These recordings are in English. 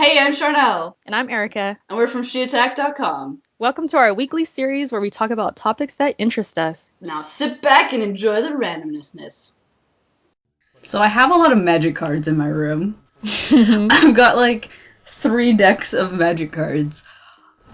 Hey, I'm Charnelle. And I'm Erica. And we're from SheAttack.com. Welcome to our weekly series where we talk about topics that interest us. Now sit back and enjoy the randomness. So I have a lot of magic cards in my room. I've got like 3 decks of magic cards.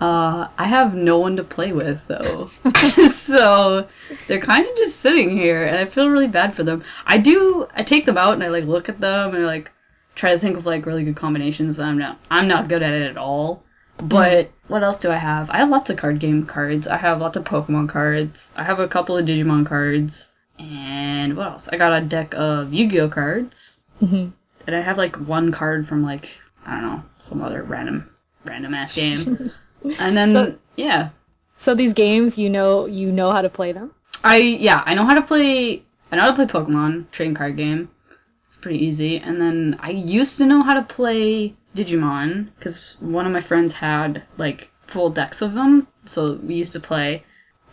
I have no one to play with, though. So they're kind of just sitting here, and I feel really bad for them. I take them out and I like look at them and like try to think of like really good combinations. I'm not good at it at all. But what else do I have? I have lots of card game cards. I have lots of Pokemon cards. I have a couple of Digimon cards. And what else? I got a deck of Yu-Gi-Oh cards. And I have like one card from like, I don't know, some other random ass game. And then yeah. So these games, you know how to play them? I know how to play Pokemon, trading card game. It's pretty easy. And then I used to know how to play Digimon, because one of my friends had like full decks of them, so we used to play.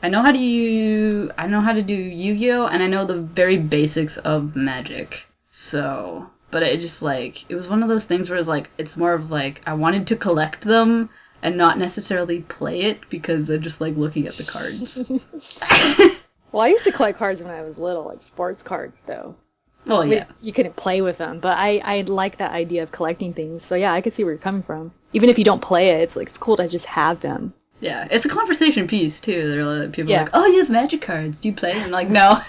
I know how to do Yu-Gi-Oh, and I know the very basics of Magic. So, but it just like, it was one of those things where it's more of like, I wanted to collect them and not necessarily play it because I just like looking at the cards. Well, I used to collect cards when I was little, like sports cards though. Well, yeah. You couldn't play with them, but I like that idea of collecting things. So yeah, I could see where you're coming from. Even if you don't play it, it's cool to just have them. Yeah, it's a conversation piece too. There are people like, "Oh, you have magic cards. Do you play?" And I'm like, "No,"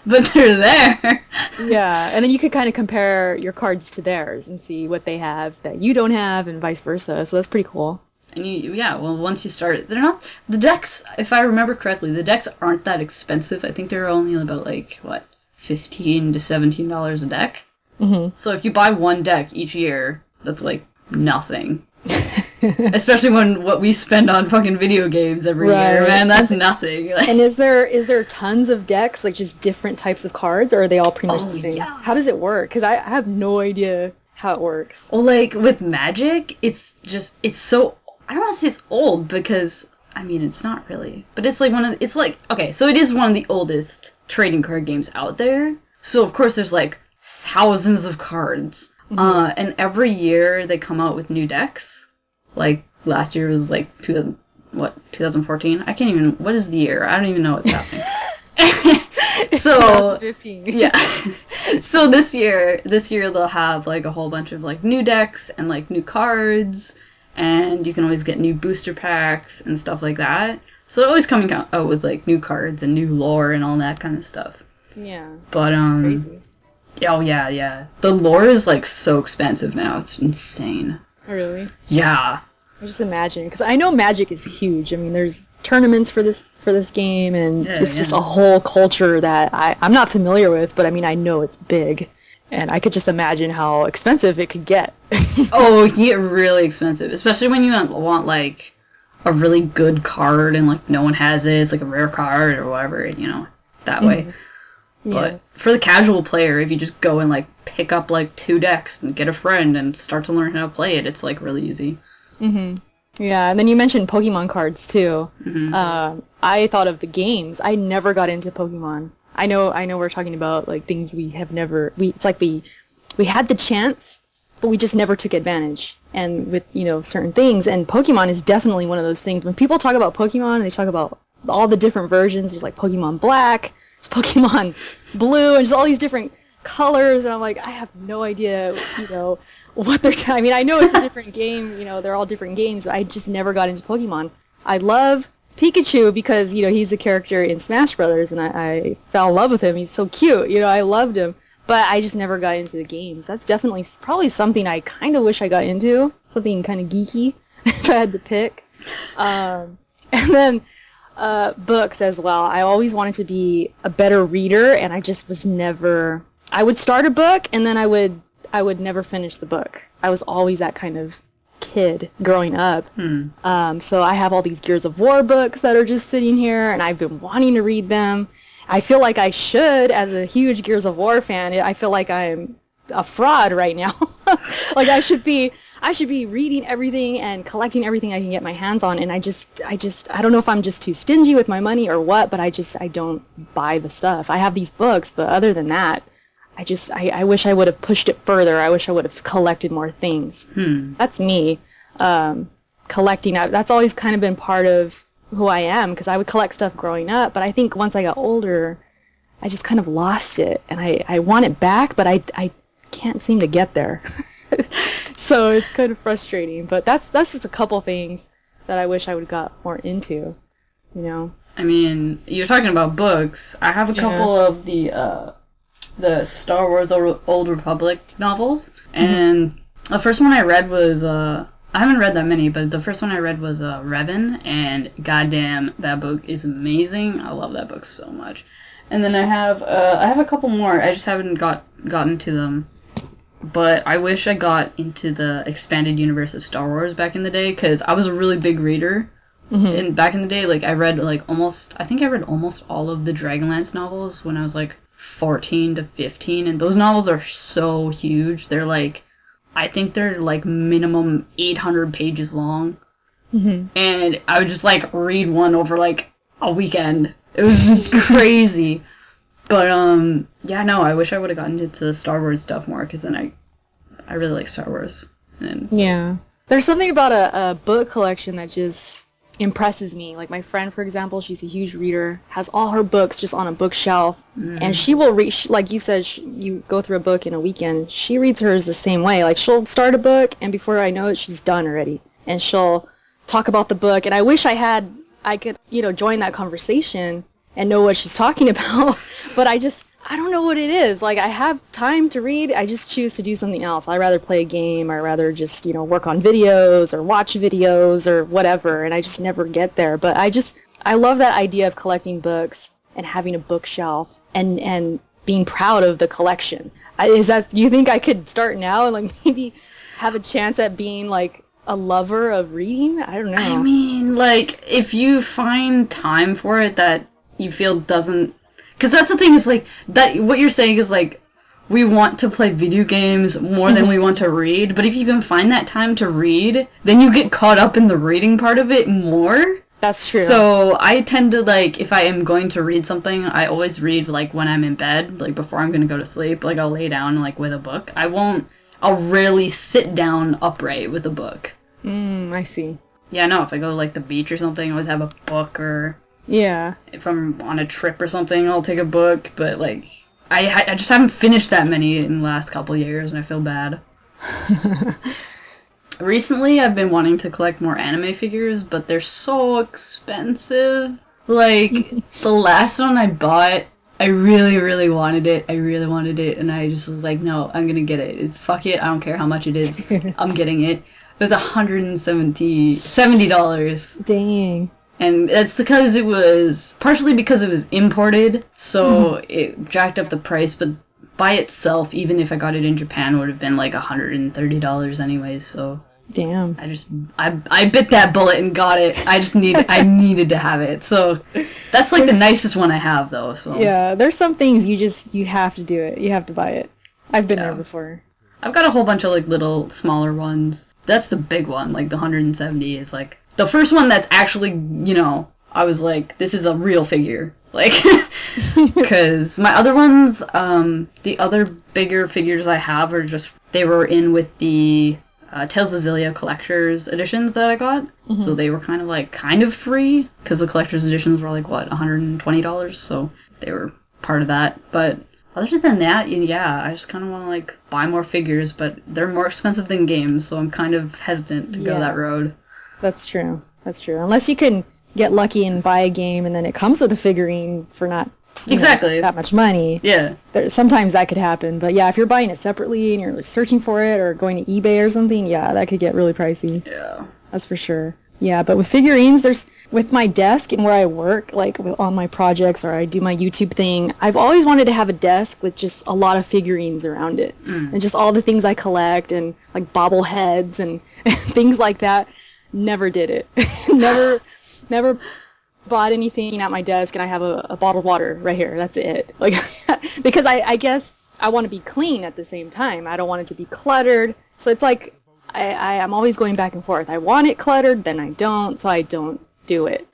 but they're there. Yeah, and then you could kind of compare your cards to theirs and see what they have that you don't have, and vice versa. So that's pretty cool. And once you start, they're not the decks. If I remember correctly, the decks aren't that expensive. I think they're only about like $15 to $17 a deck. So if you buy one deck each year, that's like nothing. Especially what we spend on fucking video games every year, man, that's nothing. And is there tons of decks, like just different types of cards, or are they all pretty much the same? Yeah. How does it work? Because I have no idea how it works. Well, like with Magic, it's so, I don't want to say it's old because, I mean, it's not really, but it's like so it is one of the oldest trading card games out there. So of course there's like thousands of cards. And every year they come out with new decks. Like last year was like 2014? I can't even, what is the year? I don't even know what's happening. So 2015. Yeah. So this year they'll have like a whole bunch of like new decks and like new cards, and you can always get new booster packs and stuff like that. So they're always coming out with like new cards and new lore and all that kind of stuff. Yeah. But crazy. Oh yeah. The lore is like so expensive now. It's insane. Oh, really? Yeah. I just imagine, because I know Magic is huge. I mean, there's tournaments for this game, and it's just a whole culture that I'm not familiar with, but I mean, I know it's big, and I could just imagine how expensive it could get. Oh, it can get really expensive, especially when you want like a really good card and like no one has it. It's like a rare card or whatever, that way. But for the casual player, if you just go and like pick up like 2 decks and get a friend and start to learn how to play it, it's like really easy. Yeah, and then you mentioned Pokemon cards too. I thought of the games. I never got into Pokemon. I know we're talking about like things we have never. It's like we had the chance, but we just never took advantage. And with certain things, and Pokemon is definitely one of those things. When people talk about Pokemon, they talk about all the different versions. There's like Pokemon Black, there's Pokemon Blue, and just all these different colors. And I'm like, I have no idea, what they're I mean, I know it's a different game, they're all different games, but I just never got into Pokemon. I love Pikachu because, he's a character in Smash Brothers, and I fell in love with him. He's so cute, I loved him. But I just never got into the games. That's definitely probably something I kind of wish I got into, something kind of geeky, if I had to pick. And then books as well. I always wanted to be a better reader, and I just was never... I would start a book, and then I would never finish the book. I was always that kind of kid growing up. So I have all these Gears of War books that are just sitting here, and I've been wanting to read them. I feel like I should, as a huge Gears of War fan. I feel like I'm a fraud right now. Like I should be reading everything and collecting everything I can get my hands on, and I don't know if I'm just too stingy with my money or what, but I don't buy the stuff. I have these books, but other than that, I wish I would have pushed it further. I wish I would have collected more things. That's me. collecting. That's always kind of been part of who I am, because I would collect stuff growing up, but I think once I got older, I just kind of lost it, and I want it back, but I can't seem to get there. So it's kind of frustrating, but that's just a couple things that I wish I would have got more into, you know. I mean, you're talking about books. I have a couple of the Star Wars Old Republic novels, and the first one I read was I haven't read that many, but the first one I read was Revan, and goddamn, that book is amazing. I love that book so much. And then I have a couple more. I just haven't gotten to them. But I wish I got into the expanded universe of Star Wars back in the day, because I was a really big reader. And back in the day, like, I read almost all of the Dragonlance novels when I was like 14 to 15, and those novels are so huge. They're like, I think they're like minimum 800 pages long. And I would just like read one over like a weekend. It was just crazy. But yeah, no, I wish I would have gotten into the Star Wars stuff more, because then I really like Star Wars. And yeah, there's something about a book collection that just impresses me. Like my friend, for example, she's a huge reader, has all her books just on a bookshelf, and she will read, like you said, you go through a book in a weekend. She reads hers the same way. Like she'll start a book, and before I know it, she's done already, and she'll talk about the book. And I wish I could, join that conversation and know what she's talking about, but I don't know what it is. Like, I have time to read, I just choose to do something else. I'd rather play a game, or rather just, work on videos, or watch videos, or whatever, and I just never get there. But I love that idea of collecting books, and having a bookshelf, and being proud of the collection. Do you think I could start now, and, like, maybe have a chance at being, like, a lover of reading? I don't know. I mean, like, if you find time for it that you feel doesn't... Because that's the thing, is like, that what you're saying is like, we want to play video games more than we want to read, but if you can find that time to read, then you get caught up in the reading part of it more. That's true. So I tend to, like, if I am going to read something, I always read, like, when I'm in bed, like, before I'm going to go to sleep. Like, I'll lay down, like, with a book. I'll rarely sit down upright with a book. I see. Yeah, no, if I go to, like, the beach or something, I always have a book, or... Yeah. If I'm on a trip or something, I'll take a book, but, like, I just haven't finished that many in the last couple of years, and I feel bad. Recently, I've been wanting to collect more anime figures, but they're so expensive. Like, the last one I bought, I really, really wanted it. And I just was like, no, I'm gonna get it. Fuck it, I don't care how much it is. I'm getting it. It was $70. Dang. And that's partially because it was imported, so it jacked up the price, but by itself, even if I got it in Japan, it would have been like $130 anyways, so... Damn. I bit that bullet and got it. I needed to have it, so... That's like the nicest one I have, though, so... Yeah, there's some things you have to do it. You have to buy it. I've been there before. I've got a whole bunch of, like, little, smaller ones. That's the big one, like, the 170 is, like... The first one that's actually, I was like, this is a real figure. Like, because my other ones, the other bigger figures I have are just, they were in with the Tales of Xillia Collector's editions that I got. So they were kind of free, because the Collector's editions were like, what, $120? So they were part of that. But other than that, yeah, I just kind of want to, like, buy more figures, but they're more expensive than games, so I'm kind of hesitant to go that road. That's true. Unless you can get lucky and buy a game and then it comes with a figurine for not that much money. Yeah. Sometimes that could happen. But yeah, if you're buying it separately and you're searching for it or going to eBay or something, yeah, that could get really pricey. Yeah. That's for sure. Yeah, but with figurines, with my desk and where I work, like on my projects or I do my YouTube thing, I've always wanted to have a desk with just a lot of figurines around it. And just all the things I collect and like bobbleheads and things like that. Never did it. never bought anything at my desk, and I have a bottled water right here. That's it. Like, because I guess I want to be clean at the same time. I don't want it to be cluttered. So it's like I'm always going back and forth. I want it cluttered, then I don't, so I don't do it.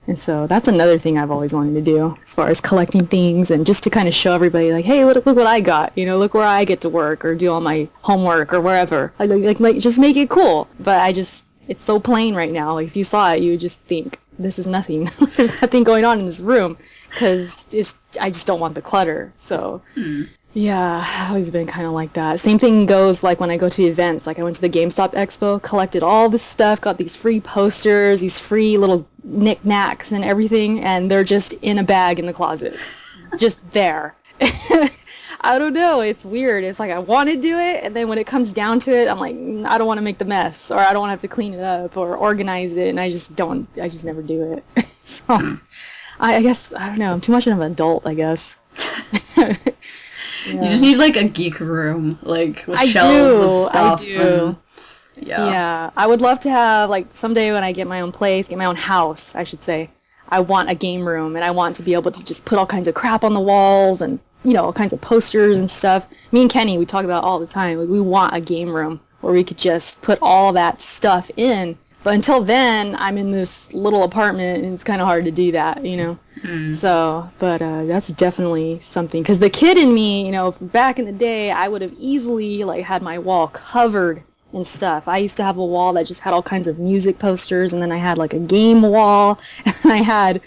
And so that's another thing I've always wanted to do as far as collecting things and just to kind of show everybody, like, hey, look what I got. You know, look where I get to work or do all my homework or wherever. Like just make it cool. But it's so plain right now. Like, if you saw it, you would just think, this is nothing. There's nothing going on in this room because I just don't want the clutter. So, yeah, I've always been kind of like that. Same thing goes like when I go to events. Like I went to the GameStop Expo, collected all this stuff, got these free posters, these free little knickknacks and everything, and they're just in a bag in the closet. Just there. I don't know. It's weird. It's like I want to do it, and then when it comes down to it, I'm like, I don't want to make the mess, or I don't want to have to clean it up or organize it, and I just never do it. So I guess, I don't know. I'm too much of an adult, I guess. Yeah. You just need like a geek room, like with shelves of stuff. I do. Yeah. I would love to have, like, someday when I get my own place, get my own house, I should say, I want a game room, and I want to be able to just put all kinds of crap on the walls and, you know, all kinds of posters and stuff. Me and Kenny, we talk about all the time. Like, we want a game room where we could just put all that stuff in. But until then, I'm in this little apartment, and it's kind of hard to do that, you know. So, but that's definitely something. Because the kid in me, you know, back in the day, I would have easily, like, had my wall covered in stuff. I used to have a wall that just had all kinds of music posters, and then I had, like, a game wall, and I had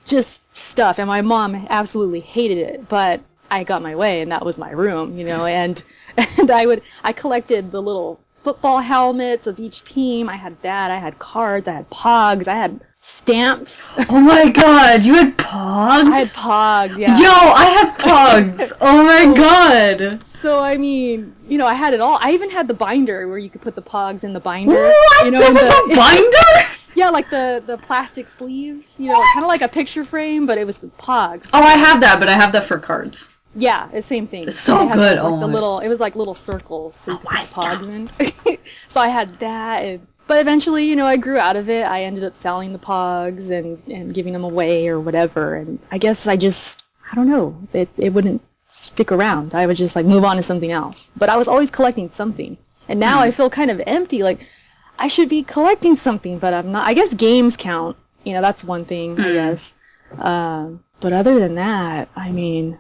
just stuff. And my mom absolutely hated it, but I got my way, and that was my room, you know. And I collected the little football helmets of each team. I had that. I had cards. I had pogs. I had stamps. Oh my god, you had pogs? I had pogs, yeah. Yo, I have pogs. Oh my god. So, I mean, you know, I had it all. I even had the binder where you could put the pogs in the binder. What? You know, there was a binder? Yeah, like the plastic sleeves, you know, kind of like a picture frame, but it was with pogs. Oh, I have that, but I have that for cards. Yeah, it's same thing. It's so good. It was like little circles, so you could put pogs in. So I had that, but eventually, you know, I grew out of it. I ended up selling the pogs and giving them away or whatever. And I guess I don't know, it wouldn't stick around. I would just like move on to something else. But I was always collecting something, and now I feel kind of empty. Like I should be collecting something, but I'm not. I guess games count. You know, that's one thing. I guess. But other than that, I mean,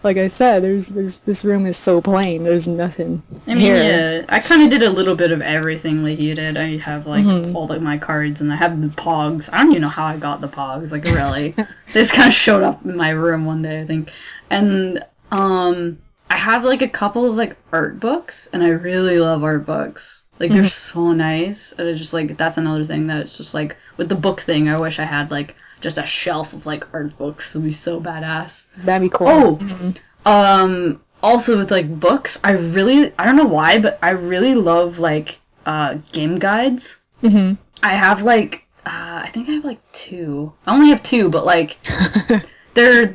like I said, there's this room is so plain. There's nothing here. Yeah, I kind of did a little bit of everything like you did. I have like all of my cards, and I have the pogs. I don't even know how I got the pogs. Like really, they just kind of showed up in my room one day, I think. And I have like a couple of like art books, and I really love art books. Like they're so nice. And it's just like that's another thing that it's just like with the book thing. I wish I had like just a shelf of like art books. It would be so badass. That'd be cool. Oh, also with like books, I don't know why, but I really love like game guides. I have like I think I have like 2. I only have 2, but like they're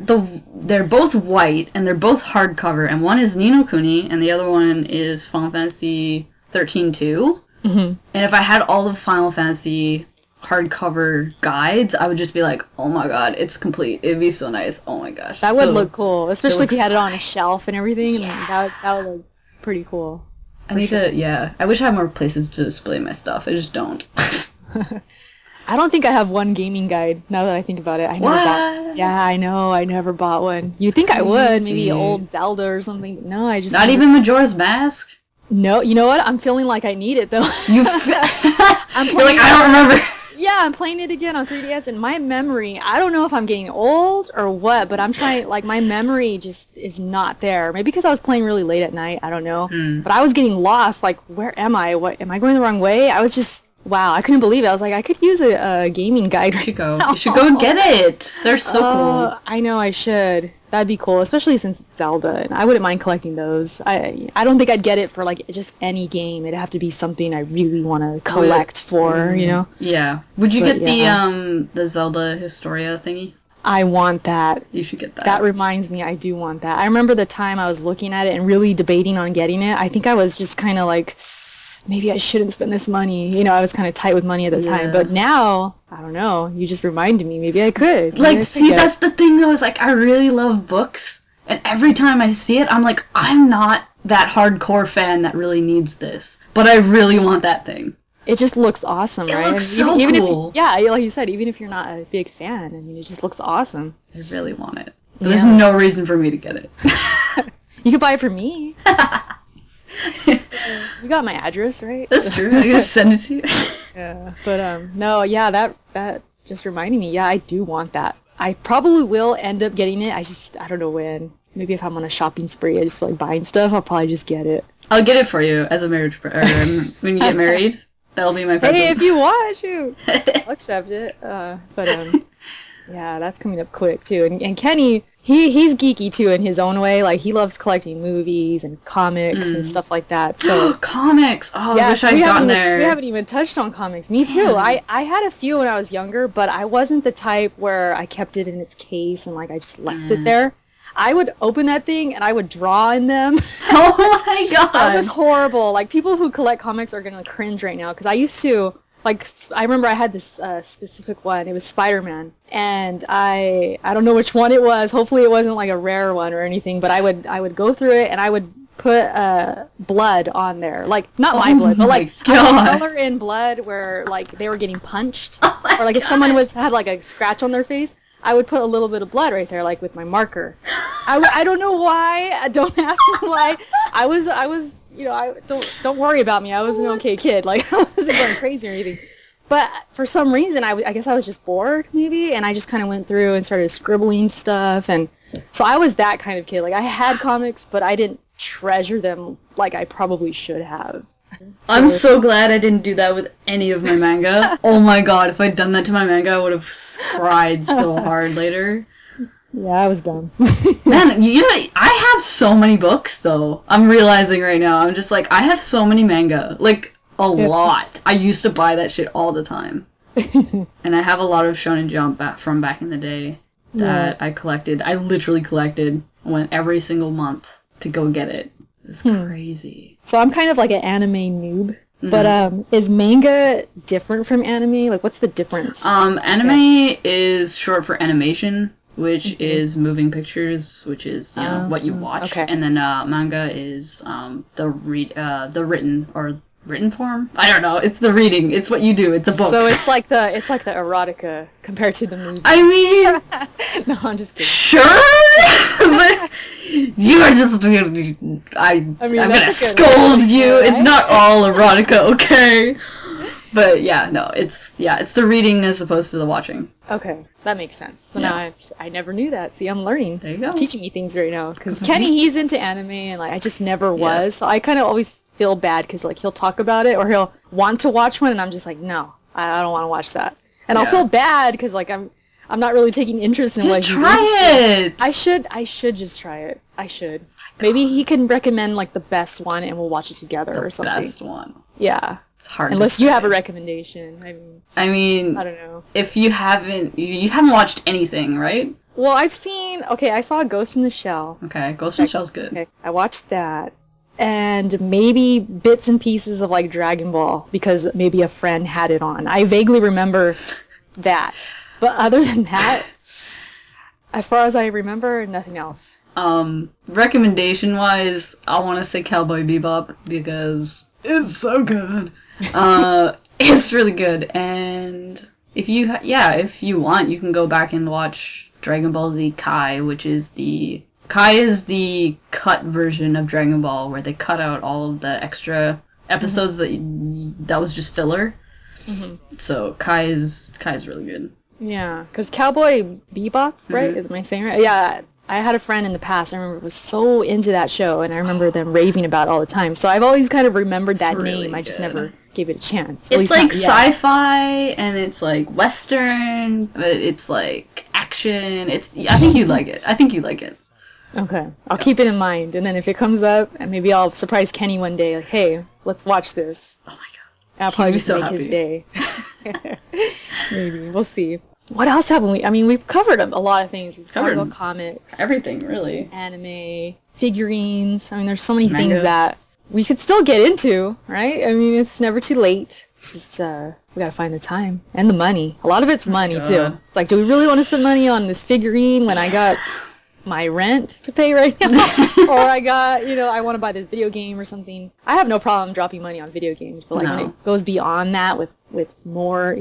both white and they're both hardcover, and one is Ni no Kuni and the other one is Final Fantasy 13-2. And if I had all the Final Fantasy hardcover guides, I would just be like, oh my god, it's complete. It'd be so nice. Oh my gosh. That would look cool, especially if you had it on a shelf and everything. Yeah. That would look pretty cool. I need to, yeah. I wish I had more places to display my stuff. I just don't. I don't think I have one gaming guide, now that I think about it. I know, I never bought one. You'd think I would, maybe old Zelda or something, but no, I just... Not even Majora's Mask? No, you know what? I'm feeling like I need it, though. You're like, I don't remember. Yeah, I'm playing it again on 3DS, and my memory, I don't know if I'm getting old or what, but I'm trying, like, my memory just is not there. Maybe because I was playing really late at night, I don't know. But I was getting lost, like, where am I? What, am I going the wrong way? I was just, wow, I couldn't believe it. I was like, I could use a gaming guide right now. You should go get it. They're so cool. I know, I should. That'd be cool, especially since it's Zelda, and I wouldn't mind collecting those. I don't think I'd get it for, like, just any game. It'd have to be something I really want to collect for, you know? Yeah. Would you get the Zelda Historia thingy? I want that. You should get that. That reminds me, I do want that. I remember the time I was looking at it and really debating on getting it. I think I was just kind of like, maybe I shouldn't spend this money. You know, I was kind of tight with money at the time. But now, I don't know. You just reminded me. Maybe I could. Like, see, that's the thing, though, is, like, I really love books. And every time I see it, I'm like, I'm not that hardcore fan that really needs this. But I really want that thing. it just looks awesome, right? It looks so even cool. If, yeah, like you said, even if you're not a big fan, I mean, it just looks awesome. I really want it. There's no reason for me to get it. You could buy it for me. You got my address, right? That's true. I gotta send it to you. Yeah, but no, yeah, that just reminded me. Yeah, I do want that. I probably will end up getting it. I don't know when. Maybe if I'm on a shopping spree, I just feel like buying stuff, I'll probably just get it. I'll get it for you as a marriage when you get married. That'll be my present. Hey, if you want, shoot, I'll accept it. But yeah, that's coming up quick too. And Kenny, he's geeky too in his own way. Like he loves collecting movies and comics and stuff like that. So comics. Oh, yeah, I wish I'd gotten there. We haven't even touched on comics. Me too. I had a few when I was younger, but I wasn't the type where I kept it in its case and like I just left it there. I would open that thing and I would draw in them. Oh my god. I was horrible. Like people who collect comics are gonna cringe right now because I used to. Like, I remember I had this specific one. It was Spider-Man. And I don't know which one it was. Hopefully it wasn't like a rare one or anything. But I would go through it and I would put blood on there. Like, not my blood, but like I would color in blood where like they were getting punched. Or like if someone had like a scratch on their face, I would put a little bit of blood right there, like with my marker. I don't know why. Don't ask me why. I was. You know, I don't worry about me. I was an okay kid. Like I wasn't going crazy or anything. But for some reason, I guess I was just bored, maybe, and I just kind of went through and started scribbling stuff, and so I was that kind of kid. Like I had comics, but I didn't treasure them like I probably should have. I'm so glad I didn't do that with any of my manga. Oh my god, if I'd done that to my manga, I would have cried so hard later. Yeah, I was dumb. Man, you know, I have so many books, though. I'm realizing right now. I'm just like, I have so many manga. Like, a lot. I used to buy that shit all the time. And I have a lot of Shonen Jump from back in the day that I collected. I literally collected. I went every single month to go get it. It's crazy. So I'm kind of like an anime noob. But is manga different from anime? Like, what's the difference? Anime is short for animation, which is moving pictures, which is what you watch, and then manga is the written form. I don't know. It's the reading. It's what you do. It's a book. So it's like the erotica compared to the movie. I mean, no, I'm just kidding. Sure, but you are just. I'm gonna scold you. Right? It's not all erotica, okay? But yeah, no, it's the reading as opposed to the watching. Okay, that makes sense. So now I never knew that. See, I'm learning. There you go. You're teaching me things right now. Because Kenny, he's into anime, and like I just never was. So I kind of always feel bad because like he'll talk about it or he'll want to watch one, and I'm just like, no, I don't want to watch that. And I'll feel bad because like I'm not really taking interest in like. Try it. I should just try it. I should. Maybe he can recommend like the best one, and we'll watch it together or something. The best one. Yeah. It's hard. Unless you have a recommendation. I mean, I don't know. If you haven't watched anything, right? Well, I saw Ghost in the Shell. Okay, Ghost in the Shell's good. Okay, I watched that. And maybe bits and pieces of like Dragon Ball because maybe a friend had it on. I vaguely remember that. But other than that, as far as I remember, nothing else. Recommendation-wise, I want to say Cowboy Bebop because it's so good. It's really good, and if you want, you can go back and watch Dragon Ball Z Kai, which is the cut version of Dragon Ball, where they cut out all of the extra episodes that was just filler. So Kai is really good. Yeah, because Cowboy Bebop, right? Am I saying right? Yeah. I had a friend in the past, I remember, was so into that show, and I remember them raving about it all the time. So I've always kind of remembered that really name. I just never gave it a chance. It's like sci-fi, and it's like Western, but it's like action. I think you'd like it. Okay. I'll keep it in mind, and then if it comes up, and maybe I'll surprise Kenny one day, like, hey, let's watch this. Oh my god. And I'll probably just make his day. Maybe. We'll see. What else haven't we? I mean, we've covered a lot of things. We've talked about comics. Everything, really. Anime, figurines. I mean, there's so many things that we could still get into, right? I mean, it's never too late. It's just, we gotta find the time. And the money. A lot of it's money, too. It's like, do we really want to spend money on this figurine when I got my rent to pay right now, or I got, I want to buy this video game or something. I have no problem dropping money on video games, but like when it goes beyond that with more,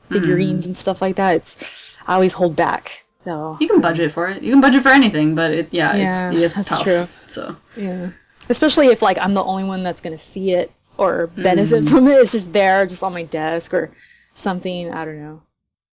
figurines and stuff like that, I always hold back. So you can budget for it. You can budget for anything, but it's that's tough. True. So yeah, especially if like I'm the only one that's gonna see it or benefit from it. It's just there, just on my desk or something. I don't know.